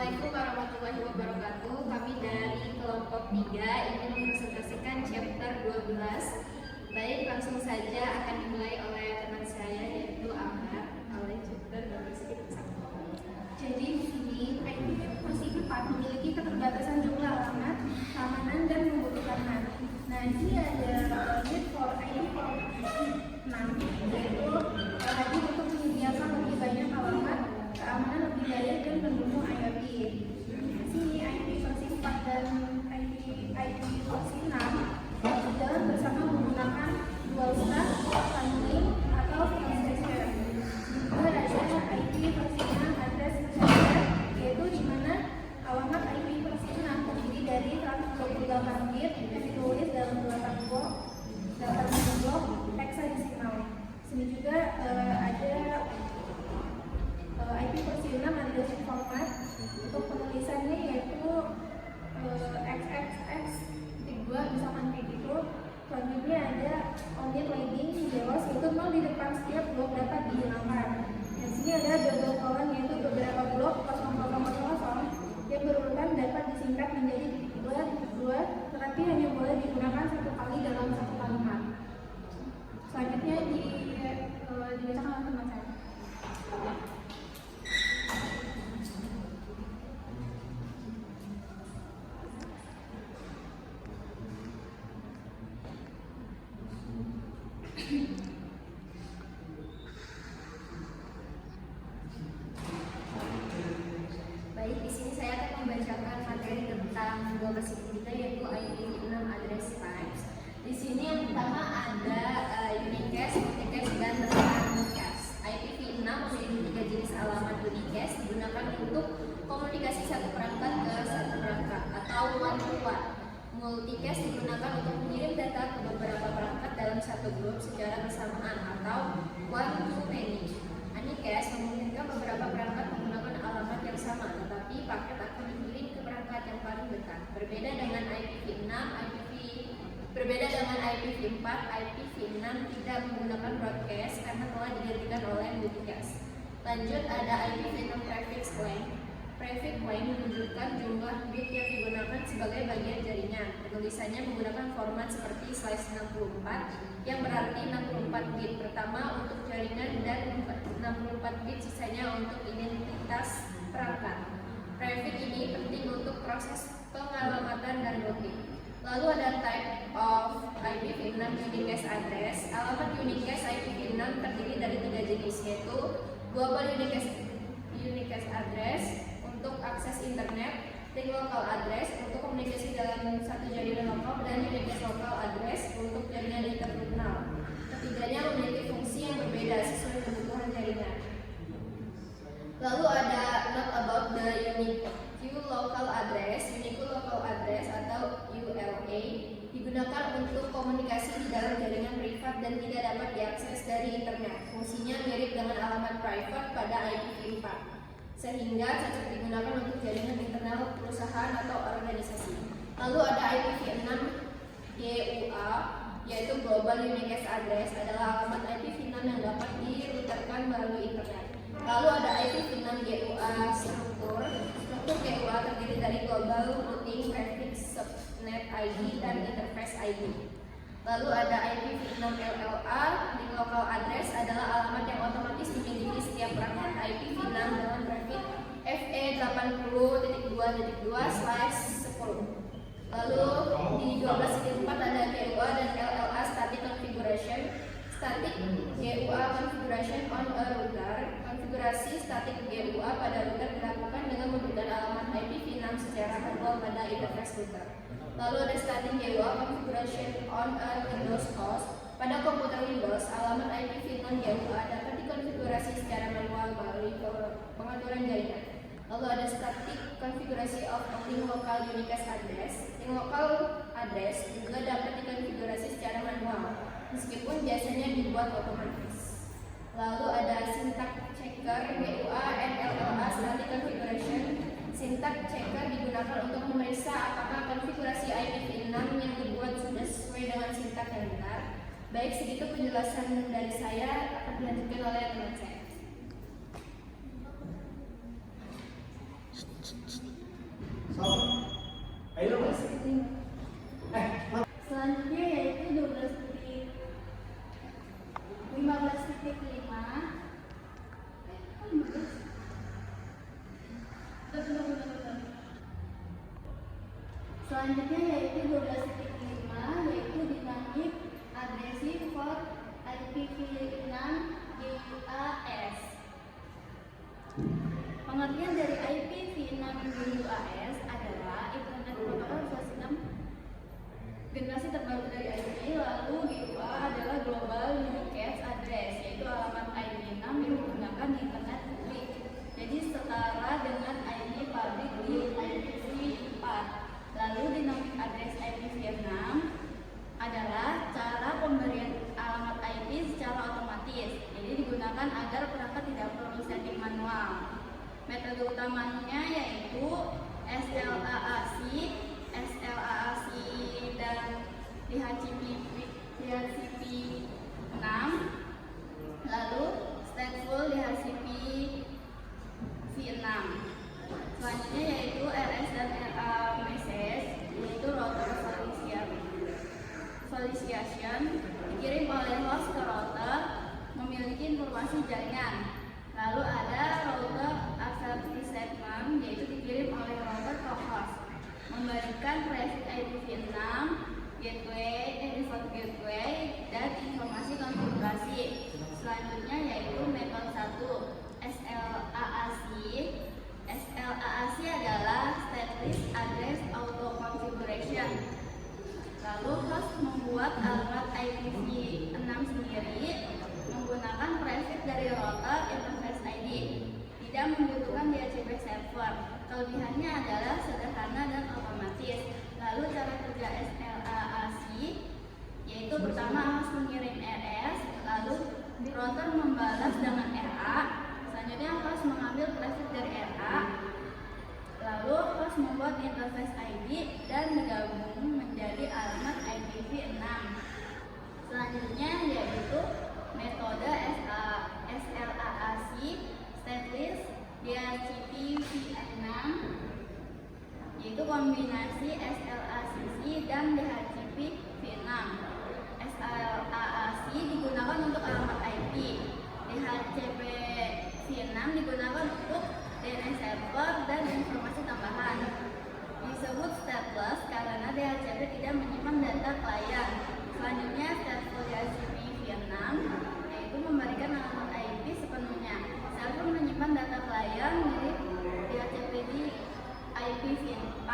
Assalamualaikum warahmatullahi wabarakatuh. Kami dari kelompok 3 ingin mempresentasikan chapter 12. Baik, langsung saja akan dimulai oleh teman saya yaitu Ahmad oleh chapter 12. Jadi di sini versi 4 memiliki keterbatasan jumlah alamat, keamanan dan membutuhkan NAT. Nah, di sini ada need for ID for NAT, yaitu tadi untuk menyediakan lebih banyak alamat, keamanan lebih baik dan mendukung IoT. Di sini IP versi 4 dan IP versi 6 berjalan bersama menggunakan dual stack, tunneling atau transmission. Juga ada IP versi 6 address masyarakat, yaitu di mana alamat IP versi 6 terdiri dari 128 bit yang ditulis dalam 8 blok hexadecimal. Sini juga ada IP versi 6 ada dosen format. Untuk penulisannya yaitu XXX 2 misalkan kayak gitu. Selanjutnya ada omit lagging jelas, yaitu 0 di depan setiap blok dapat dihilangkan. Dan sini ada double colon, yaitu beberapa blok 0000 yang berurutan dapat disingkat menjadi dua, tetapi hanya boleh digunakan satu kali dalam satu kalimat. Selanjutnya dibacakan oleh teman saya. Baik, di sini saya akan membacakan materi tentang 12 kita yaitu IP6 address types. Di sini yang pertama ada unicast, multicast, dan unicast. IPv6 memiliki 3 jenis alamat unicast digunakan untuk komunikasi satu perangkat ke satu perangkat atau one to one. Multicast digunakan untuk mengirim data ke beberapa perangkat dalam satu grup secara bersamaan atau one to many. Unicast memungkinkan beberapa perangkat menggunakan alamat yang sama, tetapi paket akan dikirim ke perangkat yang paling dekat. Berbeda dengan IPv4, IPv6 tidak menggunakan broadcast karena telah digantikan oleh multicast. Lanjut ada IPv6 prefix length. Prefix length menunjukkan jumlah bit yang digunakan sebagai bagian jaringan. Penulisannya menggunakan format seperti /64 yang berarti 64 bit pertama untuk jaringan dan 64 bit sisanya untuk identitas perangkat. Prefix ini penting untuk proses pengalamatan dan routing. Lalu ada type of IPv6 unicast address. Alamat unicast IPv6 terdiri dari 3 jenis, yaitu global unicast address untuk akses internet, ring local address untuk komunikasi dalam satu jaringan lokal, dan unicast local address untuk jaringan internal. Ketiganya memiliki fungsi yang berbeda sesuai kebutuhan jaringan. Lalu ada note about the unique local address. Unique local address atau ULA digunakan untuk komunikasi di dalam jaringan privat dan tidak dapat diakses dari internet. Fungsinya mirip dengan alamat private pada IPv4, sehingga cocok digunakan untuk jaringan internal perusahaan atau organisasi. Lalu ada IPv6 GUA, yaitu Global Unicast Address, adalah alamat IPv6 yang dapat diruterkan melalui internet. Lalu ada IPv6 GUA struktur. Struktur GUA terdiri dari Global Routing Prefix, Subnet ID, dan Interface ID. Lalu ada IPv6 LLA. Link Local Address adalah alamat yang otomatis dimiliki setiap perangkat IPv6 dengan prefix FE80.2.2/10. Lalu di 12.4 ada GUA dan LLA Static Configuration. Static GUA Configuration on a router. Konfigurasi static GUA pada router dilakukan dengan memberikan alamat IPv6 secara manual pada interface router. Lalu ada static GUA Configuration on a Windows host. Pada komputer Windows, alamat IPv6 GUA dapat dikonfigurasi secara manual melalui pengaturan jaringan. Lalu ada static konfigurasi of link local unicast address. Link local address juga dapat dikonfigurasi secara manual, meskipun biasanya dibuat otomatis. Lalu ada syntax checker GUA and LLA static configuration. Syntax checker digunakan untuk memeriksa apakah konfigurasi IPv6 yang dibuat sudah sesuai dengan syntax yang benar. Baik, segitu penjelasan dari saya, akan dilanjutkan oleh teman saya. Selanjutnya yaitu 12.5 yaitu Dynamic Addressing for IPv6 DAS. Pengertian dari IPv6 DAS adalah Internet Protocol versi 6 generasi terbaru dari IP. Lalu DUA adalah Global Unicast Address, yaitu alamat IP6 yang digunakan di internet publik. Jadi setara dengan IP publik di IPv4. Lalu Dynamic Address IPv6 adalah cara pemberian alamat IP secara otomatis. Jadi digunakan agar perangkat tidak perlu setting manual. Metode utamanya yaitu SLAAC, dan DHCP6, lalu stateful DHCP-v6. Selanjutnya yaitu RS dan RA message, yaitu router solicitation, dikirim oleh host ke router, memiliki informasi jaringan. Lalu ada router acceptance statement, yaitu dikirim oleh router ke host, memberikan private IPv6, default gateway, dan informasi konfigurasi. Selanjutnya yaitu metode 1, SLAAC. SLAAC adalah Stateless Address Auto Configuration. Lalu host membuat alamat IPv6 sendiri menggunakan prefix dari router interface ID. Tidak membutuhkan DHCP server. Kelebihannya adalah sederhana dan otomatis. Lalu cara kerja SLAAC yaitu pertama host mengirim RS, lalu router membalas dengan RA. Selanjutnya host mengambil prefix dari RA, lalu host membuat interface ID dan menggabung menjadi alamat IPv6. Selanjutnya yaitu metode SLAAC Stateless DHCP-v6, yaitu kombinasi SLACC dan DHCP-v6. SLAAC digunakan untuk alamat IP, DHCP-v6 digunakan untuk DNS server dan informasi tambahan. Disebut stateless karena DHCP tidak menyimpan data klien. Selanjutnya stateful DHCP-v6 yaitu memberikan alamat IP sepenuhnya. Server menyimpan data klien milik DHCP di IPv4.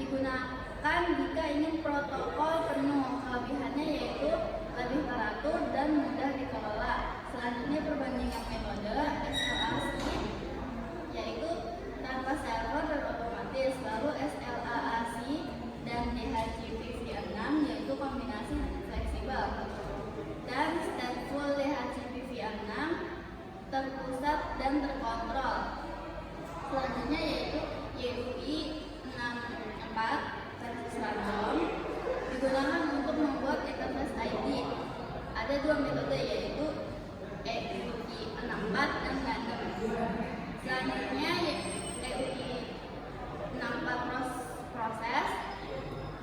Digunakan jika ingin protokol penuh. Kelebihannya yaitu lebih teratur dan mudah dikelola. Selanjutnya perbandingan metode SLAAC yaitu tanpa server dan otomatis. Lalu SLAAC dan DHCP-v6 yaitu kombinasi fleksibel. Dan stateful DHCP-v6 terpusat dan terkontrol. Selanjutnya yaitu YUI 64 versi random digunakan untuk membuat interface ID. Ada dua metode yaitu EUI 64 dan random. Selanjutnya EUI 64 proses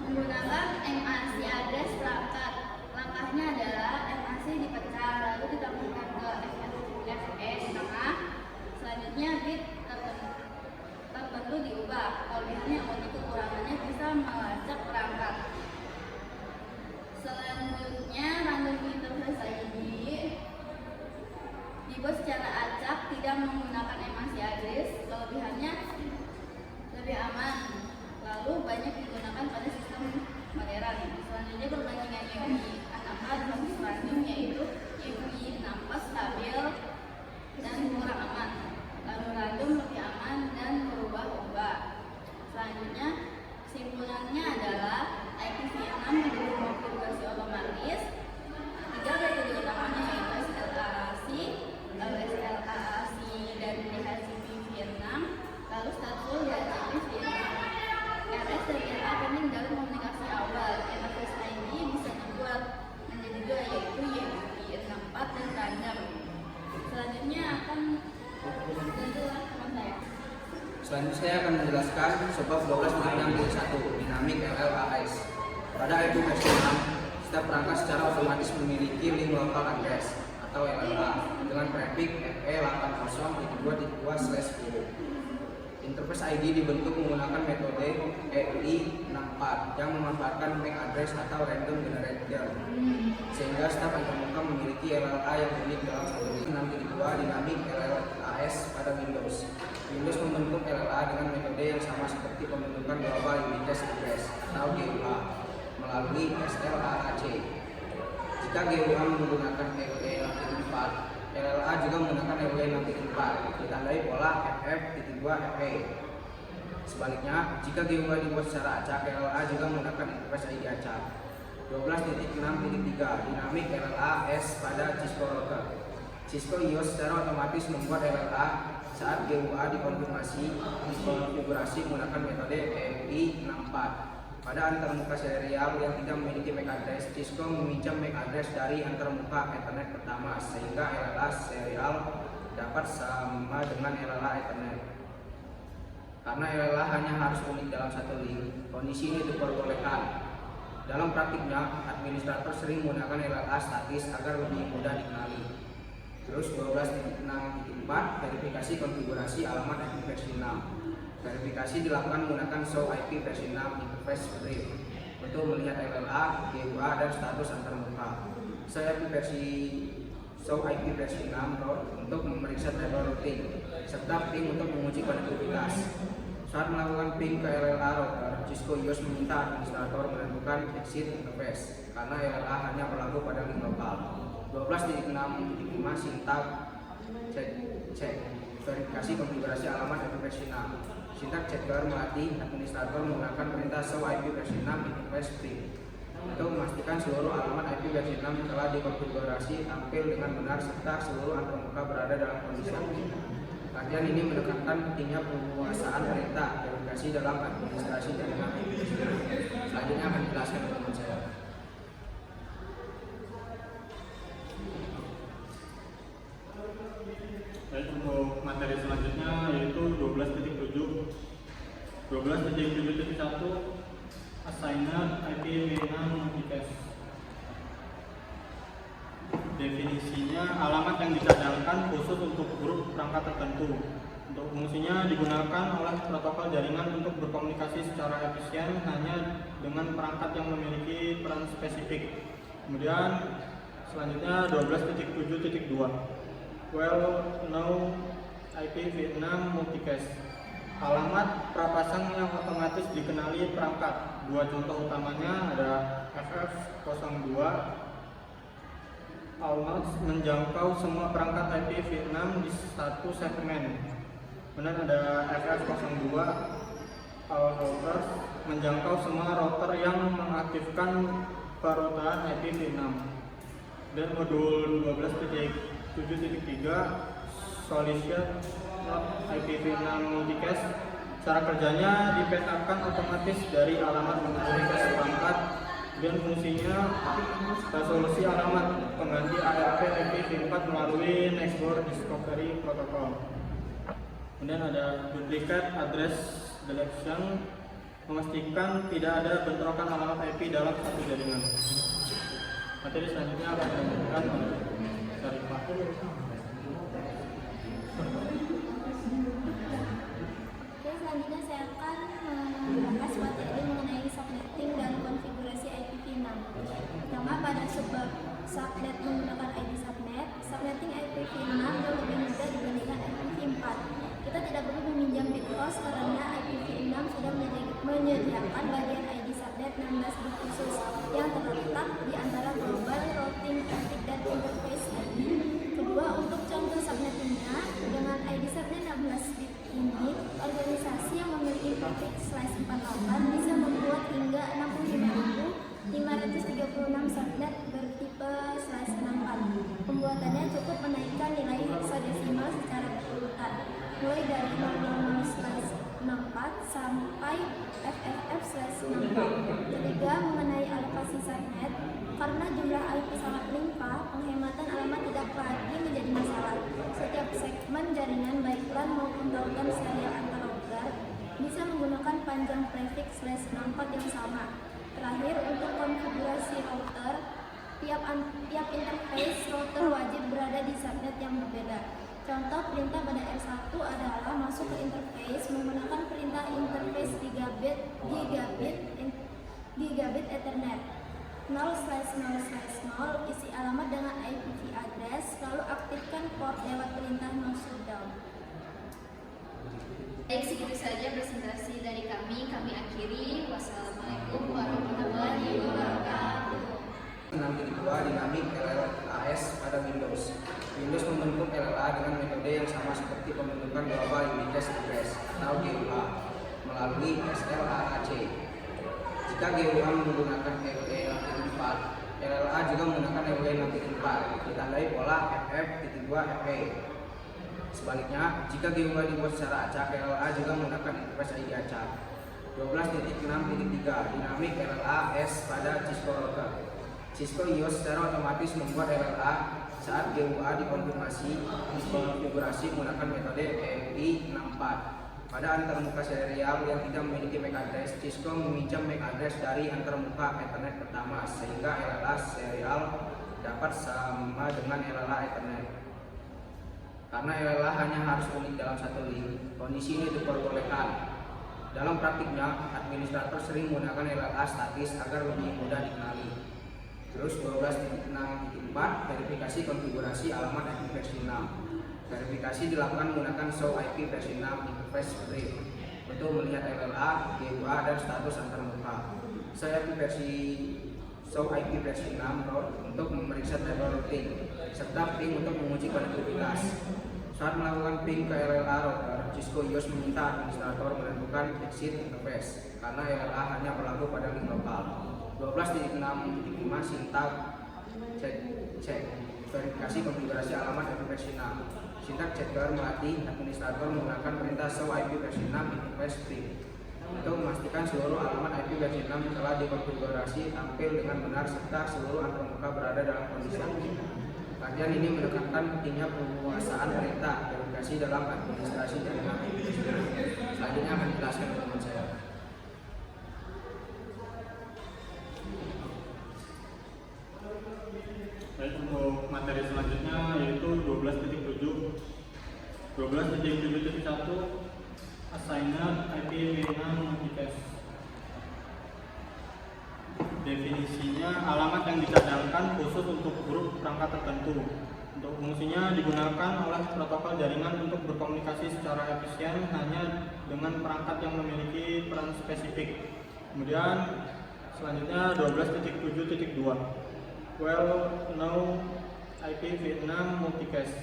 menggunakan MAC address perangkat. Langkahnya adalah MAC dipecah lalu ditambahkan ke FE di tengah. Selanjutnya bit tertentu diubah. Kelebihannya unik, kekurangannya bisa melacak perangkat. Selanjutnya random interface ID dibuat secara acak, tidak menggunakan MAC address. Kelebihannya lebih aman, lalu banyak digunakan pada sistem modern. Selanjutnya perbandingan YUI 64 versus random yaitu YUI 64 stabil dan kurang aman, lalu random lebih aman dan berubah-ubah. Selanjutnya kesimpulannya adalah IPv6 mendukung konfigurasi otomatis. Tiga metode utamanya yaitu SLAAC, SLAAC dan DHCP-v6, lalu stateful DHCP-v6. RS dan RA penting dalam komunikasi awal. Interface ID bisa dibuat menjadi dua yaitu YUI 64 dan random. Selanjutnya akan teman saya. Selanjutnya saya akan menjelaskan sebab 12.6.1 Dynamic LLAS. Pada IPv6, setiap perangkat secara otomatis memiliki link local address atau LLA dengan prefix FE80.2.2/10. Interface ID dibentuk menggunakan metode EI64 yang memanfaatkan MAC address atau random generator, sehingga staf antarmuka memiliki LLA yang unik dalam satu link. 6.2 Dynamic LLAS pada Windows. Windows membentuk LLA dengan metode yang sama seperti pembentukan Global Unicast Address atau GUA melalui SLAAC. Jika GUA menggunakan LE64, LLA juga menggunakan LE64 ditandai pola FF.2FE. Sebaliknya, jika GUA dibuat secara acak, LLA juga menggunakan interface ID acak. 12.6.3 Dynamic LLAS pada Cisco router. Cisco IOS secara otomatis membuat LLA saat GUA dikonfigurasi menggunakan metode EI64. Pada antarmuka serial yang tidak memiliki MAC address, Cisco meminjam MAC address dari antarmuka Ethernet pertama, sehingga LLA serial dapat sama dengan LLA Ethernet. Karena LLA hanya harus unik dalam satu link, kondisi ini diperbolehkan. Dalam praktiknya, administrator sering menggunakan LLA statis agar lebih mudah dikenali. Terus 12.6.4 verifikasi konfigurasi alamat IP versi 6. Verifikasi dilakukan menggunakan show IP versi 6 interface script untuk melihat LLA, GUA, dan status antarmuka. Show IP versi 6 untuk memeriksa driver routing, serta ping untuk menguji konektivitas. Saat melakukan ping ke LLA router, Cisco IOS meminta administrator menentukan exit interface karena LLA hanya berlaku pada link lokal. 12.6.5 Sintak check verifikasi konfigurasi alamat IP versi 6. Sintak checker melatih administrator menggunakan perintah show IP versi 6 interface string untuk memastikan seluruh alamat IP versi 6 telah dikonfigurasi tampil dengan benar serta seluruh antarmuka berada dalam kondisi aktif. Latihan ini menekankan pentingnya penguasaan perintah verifikasi dalam administrasi jaringan. Selanjutnya akan dijelaskan oleh teman saya. Baik, untuk materi selanjutnya yaitu 12.7. 12.7.1 Assigned IPv6 Multicast. Definisinya alamat yang dicadangkan khusus untuk grup perangkat tertentu. Untuk fungsinya digunakan oleh protokol jaringan untuk berkomunikasi secara efisien hanya dengan perangkat yang memiliki peran spesifik. Kemudian selanjutnya 12.7.2 Well-known IPv6 multicast. Alamat prapasang yang otomatis dikenali perangkat. Dua contoh utamanya ada FF02 Allnodes menjangkau semua perangkat IPv6 di satu segmen. Kemudian ada FF02 Allrouters menjangkau semua router yang mengaktifkan perouteran IPv6. Dan modul 12.7.3 Solution IPv6 Multicast. Cara kerjanya dipetakan otomatis dari alamat menuju request perangkat dan fungsinya resolusi alamat pengganti ARP IPv4 melalui Nextdoor Discovery Protocol. Kemudian ada duplicate address deletion memastikan tidak ada bentrokan alamat IP dalam satu jaringan. Materi selanjutnya akan dilanjutkan oleh Syarifah. Selanjutnya saya akan membahas materi mengenai subnetting dan konfigurasi IPv6. Pertama, pada sebuah subnet menggunakan ID subnet, subnetting IPv6 jauh lebih mudah dibandingkan IPv4. Kita tidak perlu meminjam bit host karena IPv6 sudah menyediakan bagian ID subnet 16 bit khusus yang terletak di antara global routing traffic dan interface ID. Kedua, untuk contoh subnettingnya dengan ID subnet 16 bit ini, organisasi yang memiliki prefix /48 bisa membuat hingga 65.536 subnet bertipe /64. Pembuatannya cukup menaikkan nilai hexadesimal secara berurutan, mulai dari 00/64 sampai FFF/64. Ketiga, mengenai alokasi subnet, karena jumlah IP sangat melimpah, penghematan alamat tidak lagi menjadi masalah. Setiap segmen jaringan baik LAN maupun tautan serial antar router bisa menggunakan panjang prefix /64 yang sama. Terakhir, untuk konfigurasi router, tiap interface router wajib berada di subnet yang berbeda. Contoh perintah pada R1 adalah masuk ke interface menggunakan gigabit Ethernet. 0/0/0 isi alamat dengan IPv address, lalu aktifkan port lewat perintah no shutdown. Baik, segitu saja presentasi dari kami. Kami akhiri. Wassalamualaikum warahmatullahi wabarakatuh. 6.2 Dinamik LLAS pada Windows. Windows membentuk LLA dengan metode yang sama seperti pembentukan Global Unified Address atau GUA melalui SLAAC. Jika GUA menggunakan LE 6.4, LLA juga menggunakan LE 6.4 ditandai pola FF.2FE. Sebaliknya, jika GUA dibuat secara acak, LLA juga menggunakan interface ID acak. 12.6.3 Dinamik LLAS pada Cisco router. Cisco IOS secara otomatis membuat LLA saat GUA dikonfirmasi menggunakan metode EMI64. Pada antarmuka serial yang tidak memiliki MAC address, Cisco meminjam MAC address dari antarmuka Ethernet pertama sehingga LLA serial dapat sama dengan LLA Ethernet. Karena LLA hanya harus unik dalam satu link, kondisi ini diperbolehkan. Dalam praktiknya, administrator sering menggunakan LLA statis agar lebih mudah dikenali. Terus 12.6.4 verifikasi konfigurasi alamat IP versi 6. Verifikasi dilakukan menggunakan show IP versi 6 interface brief untuk melihat LLA, GUA, dan status antarmuka. Show IP versi 6 root untuk memeriksa table routing serta ping untuk menguji konektivitas. Saat melakukan ping ke LLA router, Cisco IOS meminta administrator menentukan exit interface karena LLA hanya berlaku pada link lokal. 12.6.5 Sintak cek verifikasi konfigurasi alamat IP versi 6. Sintak checker melatih administrator menggunakan perintah show IP versi 6 interface brief untuk memastikan seluruh alamat IP versi 6 telah dikonfigurasi tampil dengan benar serta seluruh antarmuka berada dalam kondisi aktif. Kajian ini menekankan pentingnya penguasaan perintah verifikasi dalam administrasi jaringan IP versi 6. Selanjutnya akan dijelaskan oleh teman saya. Baik, untuk materi selanjutnya yaitu 12.7. 12.7.1 Assigned IPv6 multicast. Definisinya alamat yang dicadangkan khusus untuk grup perangkat tertentu. Untuk fungsinya digunakan oleh protokol jaringan untuk berkomunikasi secara efisien hanya dengan perangkat yang memiliki peran spesifik. Kemudian selanjutnya 12.7.2 well-known IPv6 multicast.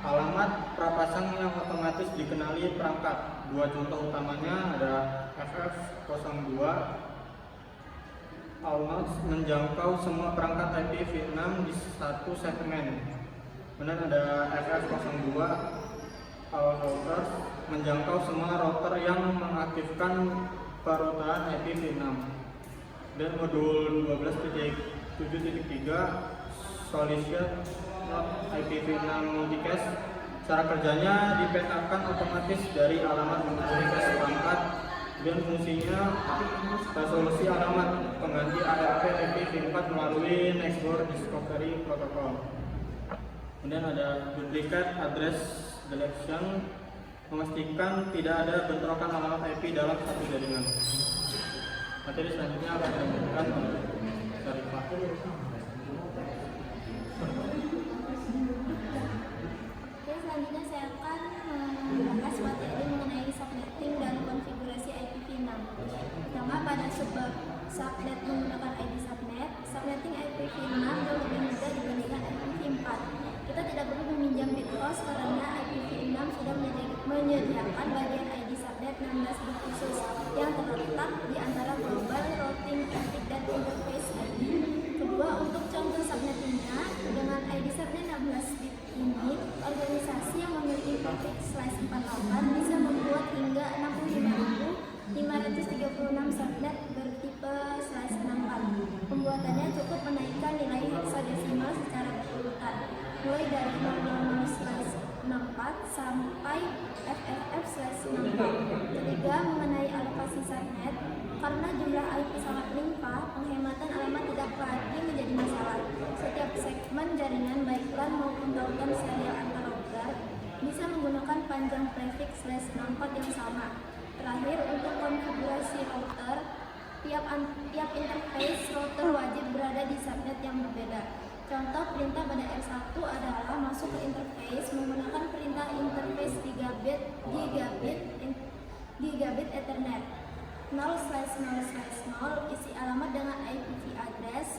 Alamat prapasang yang otomatis dikenali perangkat. Dua contoh utamanya ada FF02 Allnodes menjangkau semua perangkat IPv6 di satu segmen. Kemudian ada FF02 Allrouters menjangkau semua router yang mengaktifkan perouteran IPv6. Dan modul 12.7.3 Solution IPv6 multicast. Cara kerjanya dipetakan otomatis dari alamat multicast perangkat dan fungsinya resolusi alamat pengganti ARP IPv4 melalui Nextdoor Discovery Protocol. Kemudian ada duplicate address deletion memastikan tidak ada bentrokan alamat IP dalam satu jaringan. Materi selanjutnya akan dilanjutkan oleh Syarifah. Selanjutnya saya akan membahas materi mengenai subnetting dan konfigurasi IPv6. Pertama, pada sebuah subnet menggunakan ID subnet, subnetting IPv6 jauh lebih mudah dibandingkan IPv4. Kita tidak perlu meminjam bit host karena IPv6 sudah menyediakan bagian ID subnet 16 bit khusus yang terletak di antara global routing traffic dan interface ID. Kedua, untuk contoh subnettingnya dengan ID subnet 16 bit ini, organisasi yang memiliki prefix/48 bisa membuat hingga 65.536 subnet bertipe /64. Pembuatannya cukup menaikkan nilai heksadesimal secara berurutan, mulai dari 000/64 sampai FFF/64. Ketiga, mengenai alokasi subnet, karena jumlah IP sangat melimpah, penghematan alamat tidak lagi menjadi masalah. Setiap segmen jaringan baik LAN maupun tautan serial antar router bisa menggunakan panjang prefix /64 yang sama. Terakhir, untuk konfigurasi router, tiap interface router wajib berada di subnet yang berbeda. Contoh perintah pada R1 adalah masuk ke interface menggunakan perintah interface gigabit Ethernet. 0/0/0 isi alamat dengan IPv address